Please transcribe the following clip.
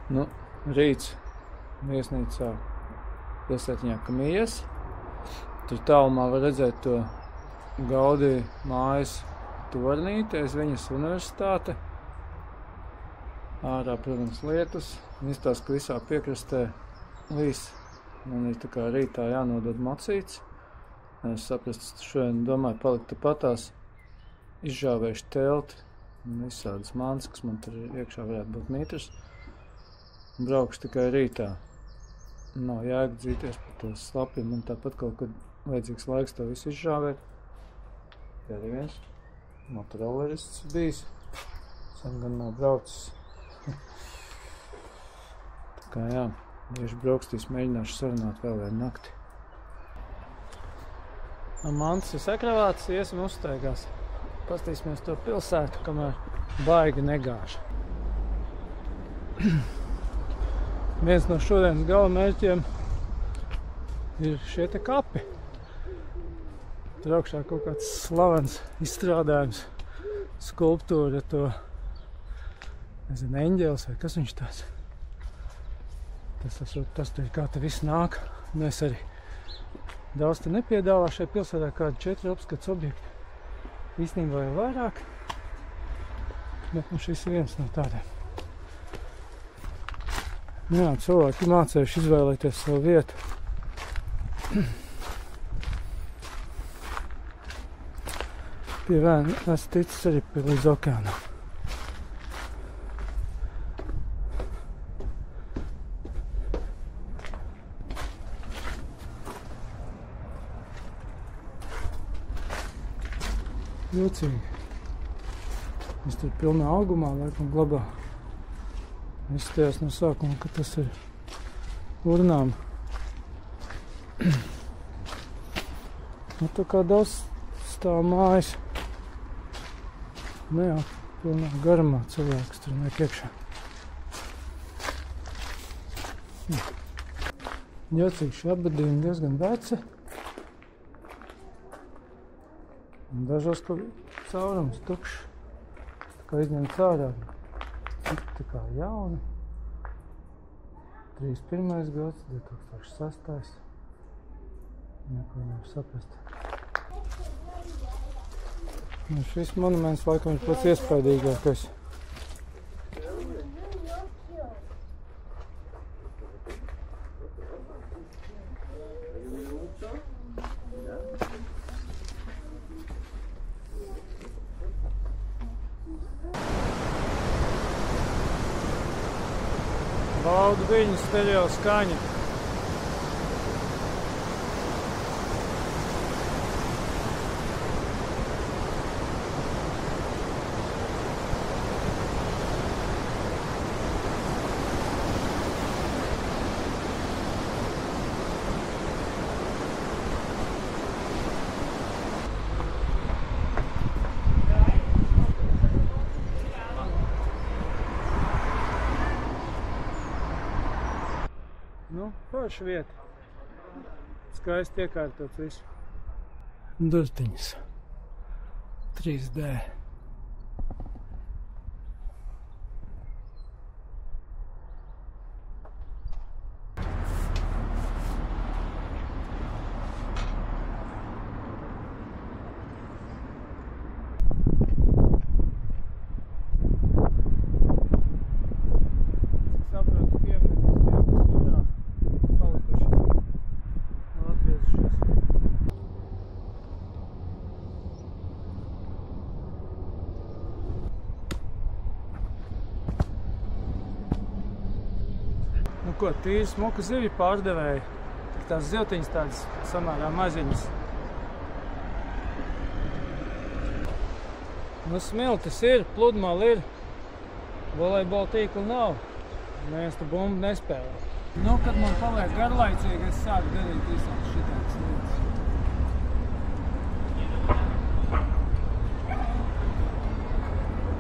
Nu, rīts viesnīcā pilsētiņā Kamijas. Tur tālumā var redzēt to Gaudī mājas tornīti, aiz viņas universitāte. Ārā, protams, lietus. Izstāsta, ka visā piekrastē līs. Man ir tā kā rītā jānodod mocīts. Es saprastu, šodien domāju palikt patās. Izžāvējuši telti un visādas mans, kas man tur iekšā varētu būt mitrs. Braukšu tikai rītā. Nav jēga dzīties par to slapim, un tāpat kaut kad vajadzīgs laiks to visu izžāvēt. Te arī viens motorolerists bijis. Sen gan nav braucis. Tā kā jā, tieši braukstīs mēģināšu sarunāt vēl vienu nakti. Mans ir sakravāts, iesim uzsteigās. Pastīsimies to pilsētu, kamēr baigi negāž. Viens no šodienas galamērķiem ir šie te kapi. Tur augšā kaut kāds slavens izstrādājums, skulptūra, to, nezinu, eņģelis vai kas viņš tāds. Tas tur kā te viss nāk. Mēs arī daudz te nepiedāvā šai pilsētā kādi 4 apskats objekti. Īstenībā jau vairāk, bet nu šis ir viens no tādiem. Jā, cilvēki mācējuši izvēlēties savu vietu. Pie vēna esmu ticis arī līdz okeānam. Jūcīgi. Es tur pilnā augumā laikam glabā. Izstājās no sākuma, ka tas ir urnām. Nu, tā kā daudz stāv mājas. Nu jā, pilnā garumā cilvēks tur nāk iekšā. Jocīgi, šī abadīna diezgan veci. Un dažos, ka caurums tukšs. Tā kā izņemts ārā. Tā kā jauni. 31. gads, 2006. Neko nevar saprast. Nu, šis monuments laikam ir pats iespaidīgākais. Baudu viņu stereo skaņu. Nu, forša vieta. Skaisti iekārtots visu. Durtiņas. 3D. Nu ko, tīri smuka zivju pārdevēja. Tās zivtiņas tādas samērā maziņas. Nu smiltis ir, pludmali ir. Volejbola tīkla nav. Neviens tu bumbu nespēlē. Nu, kad man paliek garlaicīgi, es sāku darīt visādas šitādas lietas.